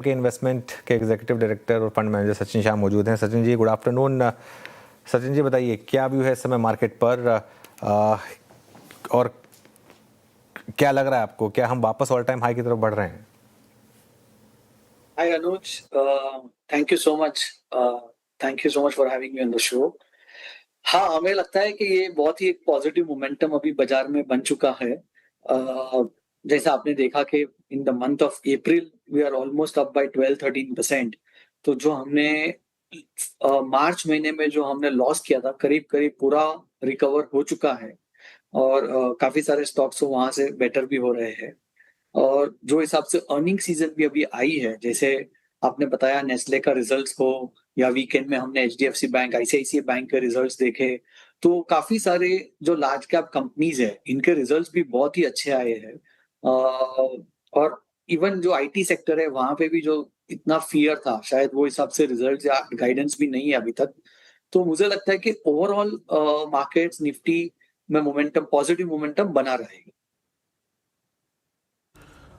के इन्वेस्टमेंट के executive director और फंड मैनेजर सचिन शाह मौजूद हैं। Sachin ji, good afternoon. सचिन जी, बताइए क्या व्यू है इस समय मार्केट पर और क्या लग रहा है आपको, क्या हम वापस ऑल टाइम हाई की तरफ बढ़ रहे हैं? Hi Anuj, thank you so much. Thank you so much for having me on the show. हाँ, हमें लगता है कि ये बहुत ही एक पॉजिटिव मोमेंटम अभी बाजार में बन चुका है। जैसा आपने देखा कि in the month of April we are almost up by 12-13%। तो जो हमने मार्च महीने में जो हमने लॉस किया था, करीब करीब पूरा रिकवर हो चुका है और काफी सारे स्टॉक्स वहां से बेटर भी हो रहे हैं। और जो हिसाब से अर्निंग सीजन भी अभी आई है, जैसे आपने बताया नेस्ले का रिजल्ट्स हो या वीकेंड में हमने एचडीएफसी बैंक, आईसीआईसीआई बैंक के रिजल्ट्स देखे, तो काफी सारे जो लार्ज कैप कंपनीज है इनके रिजल्ट्स भी बहुत ही अच्छे आए हैं। और इवन जो आईटी सेक्टर है वहां पे भी जो इतना फियर था, शायद वो हिसाब से रिजल्ट्स या गाइडेंस भी नहीं है अभी तक। तो मुझे लगता है कि ओवरऑल मार्केट्स निफ्टी में मोमेंटम, पॉजिटिव मोमेंटम बना रहेगा।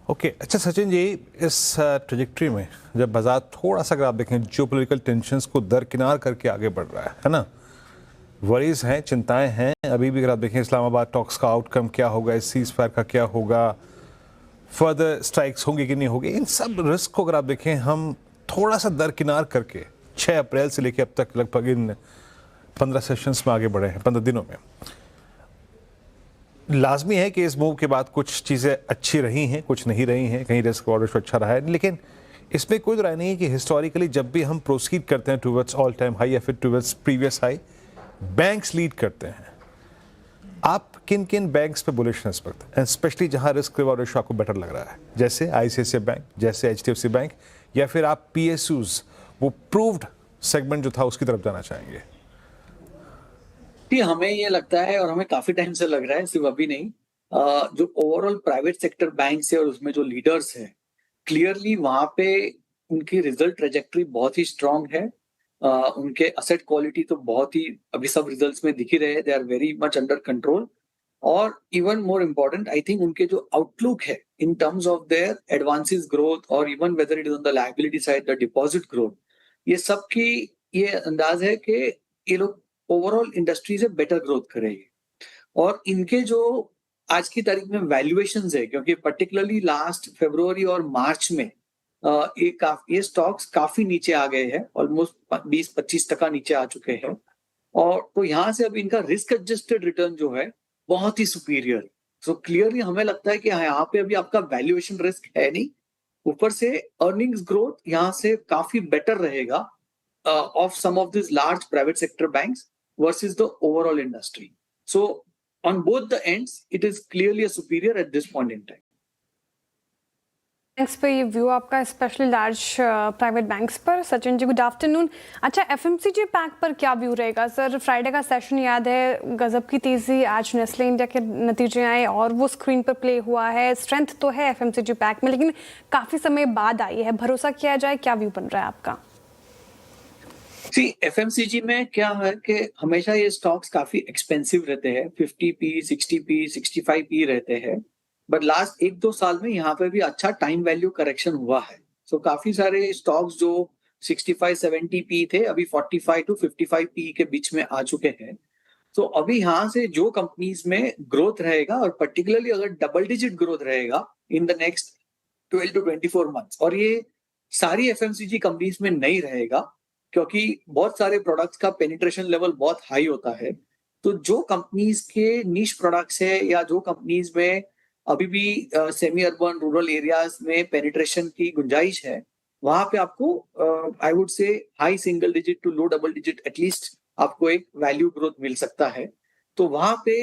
ओके अच्छा सचिन जी, इस ट्रेजेक्ट्री में जब बाजार थोड़ा सा अगर आप देखें जियोपॉलिटिकल टेंशंस को दरकिनार करके आगे बढ़ रहा है ना, वरीज हैं, चिंताएं हैं अभी भी। अगर आप देखें इस्लामाबाद टॉक्स का आउटकम क्या होगा, इस सीज फायर का क्या होगा, फर्दर स्ट्राइक्स होंगी कि नहीं होगी, इन सब रिस्क को अगर आप देखें हम थोड़ा सा दरकिनार करके 6 अप्रैल से लेकर अब तक लगभग इन 15 सेशंस में आगे बढ़े हैं, 15 दिनों में। लाजमी है कि इस मूव के बाद कुछ चीज़ें अच्छी रही हैं, कुछ नहीं रही हैं, कहीं रिस्क और अच्छा रहा है, लेकिन इसमें कोई राय नहीं है कि हिस्टोरिकली जब भी हम प्रोसीड करते हैं टूवर्ड्स ऑल टाइम हाई या फिर towards previous high, banks lead करते हैं। आप किन किन बैंक्स पे बुलिशनेस रखते हैं, स्पेशली जहां रिस्क रिवॉर्ड रेशियो आपको बेटर लग रहा है, जैसे आईसीआईसीआई बैंक, जैसे एचडीएफसी बैंक, या फिर आप पीएसयूज, वो प्रूव्ड सेगमेंट जो था उसकी तरफ जाना चाहेंगे? जी, हमें ये लगता है और हमें काफी टाइम से लग रहा है, सिर्फ अभी नहीं। जो ओवरऑल प्राइवेट सेक्टर बैंक है और उसमें जो लीडर्स है, क्लियरली वहां पे उनकी रिजल्ट ट्रेजेक्टरी बहुत ही स्ट्रांग है। उनके असेट क्वालिटी तो बहुत ही अभी सब रिजल्ट्स में दिख ही रहे हैं, they are very much under control. और even more important I think उनके जो आउटलुक है in terms of their advances growth और even whether it is on the liability side, the deposit growth, ये सब की ये अंदाज है कि ये लोग ओवरऑल इंडस्ट्री से बेटर ग्रोथ करेंगे। और इनके जो आज की तारीख में वैल्यूएशंस है, क्योंकि पर्टिकुलरली लास्ट फरवरी और मार्च में ये स्टॉक्स काफी नीचे आ गए हैं, ऑलमोस्ट 20-25% नीचे आ चुके हैं। और तो यहाँ से अब इनका रिस्क एडजस्टेड रिटर्न जो है बहुत ही सुपीरियर। सो क्लियरली हमें लगता है कि यहाँ पे अभी आपका वैल्यूएशन रिस्क है नहीं, ऊपर से अर्निंग्स ग्रोथ यहाँ से काफी बेटर रहेगा of some of these large private sector banks versus the overall industry. So on both the ends, it is clearly a superior at this point in time. Banks पे ये view आपका, specially large private banks पर। Sachin ji, good afternoon. अच्छा, FMCG pack पर क्या view रहेगा sir? Friday का session याद है, गजब की तेजी, आज नेस्ले इंडिया के नतीजे आए और वो स्क्रीन पर प्ले हुआ है। स्ट्रेंथ तो है एफएमसीजी पैक में, लेकिन काफी समय बाद आई है, भरोसा किया जाए, क्या व्यू बन रहा है आपका? जी, एफएमसीजी में क्या है कि हमेशा ये स्टॉक्स काफी एक्सपेंसिव रहते हैं, 50p, 60p, 65p रहते हैं। बट लास्ट 1-2 साल में यहाँ पे भी अच्छा टाइम वैल्यू करेक्शन हुआ है। सो काफी सारे स्टॉक्स जो 65-70p थे, अभी 45-55p के बीच में आ चुके हैं। तो अभी यहाँ से जो कंपनीज में ग्रोथ रहेगा, और पर्टिकुलरली अगर डबल डिजिट ग्रोथ रहेगा in the next 12 to 24 months, और ये सारी एफएमसीजी कंपनीज में नहीं रहेगा क्योंकि बहुत सारे प्रोडक्ट्स का पेनिट्रेशन लेवल बहुत हाई होता है। तो जो कंपनीज के निश प्रोडक्ट्स है या जो कंपनीज में अभी भी सेमी अर्बन रूरल एरियाज में पेनिट्रेशन की गुंजाइश है, वहां पे आपको I would say high single digit to low double digit at least आपको एक वैल्यू ग्रोथ मिल सकता है। तो वहां पे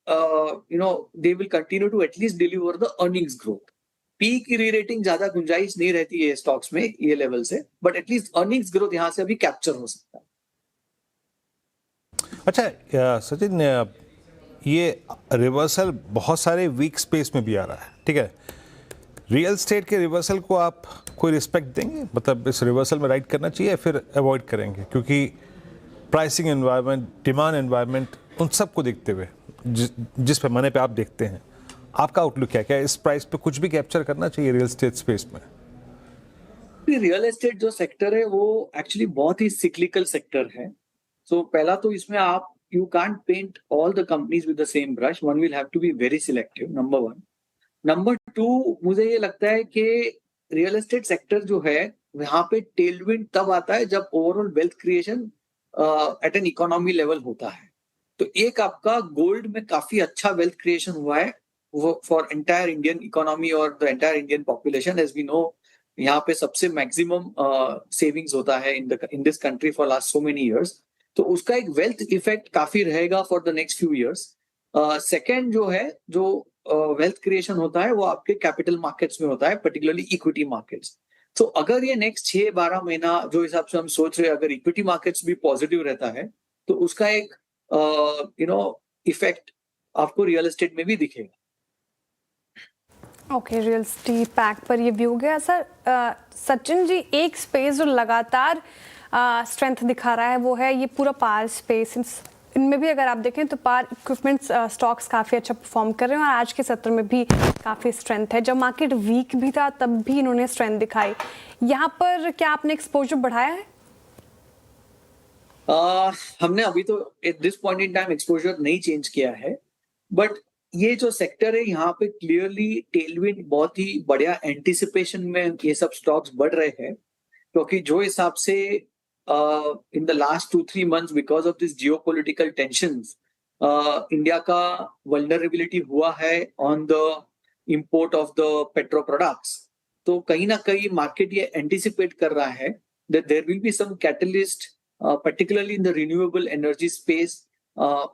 they will continue to at least deliver the earnings growth. P की री रेटिंग ज्यादा गुंजाइश नहीं रहती है स्टॉक्स में ये लेवल से, बट एटलीस्ट अर्निंग्स ग्रोथ यहां से अभी कैप्चर हो सकता है। अच्छा सचिन, ये रिवर्सल बहुत सारे वीक स्पेस में भी आ रहा है, ठीक है। रियल स्टेट के रिवर्सल को आप कोई रिस्पेक्ट देंगे? मतलब इस रिवर्सल में राइड करना चाहिए या फिर अवॉइड करेंगे? क्योंकि प्राइसिंग एनवायरनमेंट, डिमांड एनवायरनमेंट, उन सब को देखते हुए जिस पैमाने पे आप देखते हैं, आपका आउटलुक क्या है? क्या इस प्राइस पे कुछ भी कैप्चर करना चाहिए रियल स्टेट स्पेस में? रियल एस्टेट जो सेक्टर है वो एक्चुअली बहुत ही सिक्लिकल सेक्टर है. सो पहला तो इसमें आप you can't paint all the companies with the same brush. One will have to be very selective, number 1. Number 2, मुझे ये लगता है कि रियल एस्टेट सेक्टर जो है यहाँ पे टेलविंड तब आता है जब overall wealth creation at an economy level होता है. तो एक आपका गोल्ड में काफी अच्छा वेल्थ क्रिएशन हुआ है फॉर एंटायर इंडियन इकोनॉमी और the entire Indian population. As we know, यहाँ पे सबसे मैक्सिमम सेविंग्स होता है in this country for last so many years. तो उसका एक वेल्थ इफेक्ट काफी रहेगा for the next few years. Second जो है, जो वेल्थ क्रिएशन होता है वो आपके कैपिटल मार्केट्स में होता है, पर्टिकुलरली इक्विटी मार्केट्स. तो अगर ये नेक्स्ट 6-12 महीना जो हिसाब से हम सोच रहे हैं, अगर इक्विटी मार्केट्स भी पॉजिटिव रहता है तो उसका एक इफेक्ट आपको रियल एस्टेट में भी दिखेगा. ओके, रियल एस्टेट पैक पर ये व्यू गया सर. सचिन जी, एक स्पेस जो लगातार स्ट्रेंथ दिखा रहा है वो है ये पूरा पावर स्पेस. इनमें भी अगर आप देखें तो पावर इक्विपमेंट स्टॉक्स काफ़ी अच्छा परफॉर्म कर रहे हैं और आज के सत्र में भी काफ़ी स्ट्रेंथ है. जब मार्केट वीक भी था तब भी इन्होंने स्ट्रेंथ दिखाई. यहाँ पर क्या आपने एक्सपोजर बढ़ाया है? हमने अभी तो at this point in time exposure नहीं चेंज किया है. बट ये जो सेक्टर है यहाँ पे क्लियरली टेलविंड बहुत ही बढ़िया एंटिसिपेशन में ये सब स्टॉक्स बढ़ रहे हैं. क्योंकि जो हिसाब से in the last 2-3 months because of this geopolitical tensions, India का vulnerability हुआ है on the import of the petro products. तो कहीं ना कहीं मार्केट ये एंटिसिपेट कर रहा है that there will be some catalyst, particularly in the renewable energy space,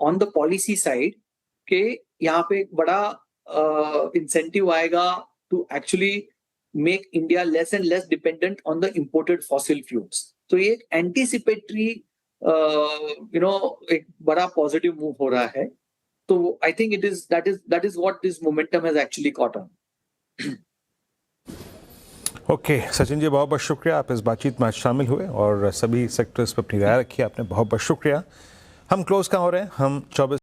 on the policy side, के यहाँ पे एक बड़ा इंसेंटिव आएगा to actually make India less and less dependent on the imported fossil fuels. तो ये एक एंटीसिपेटरी एक बड़ा पॉजिटिव मूव हो रहा है. तो I think that is what this momentum has actually caught on. Okay Sachin ji, बहुत बहुत शुक्रिया, आप इस बातचीत में आज शामिल हुए और सभी सेक्टर्स पर अपनी राय रखी. आपने बहुत बहुत शुक्रिया. हम क्लोज कहाँ हो रहे हैं, हम 24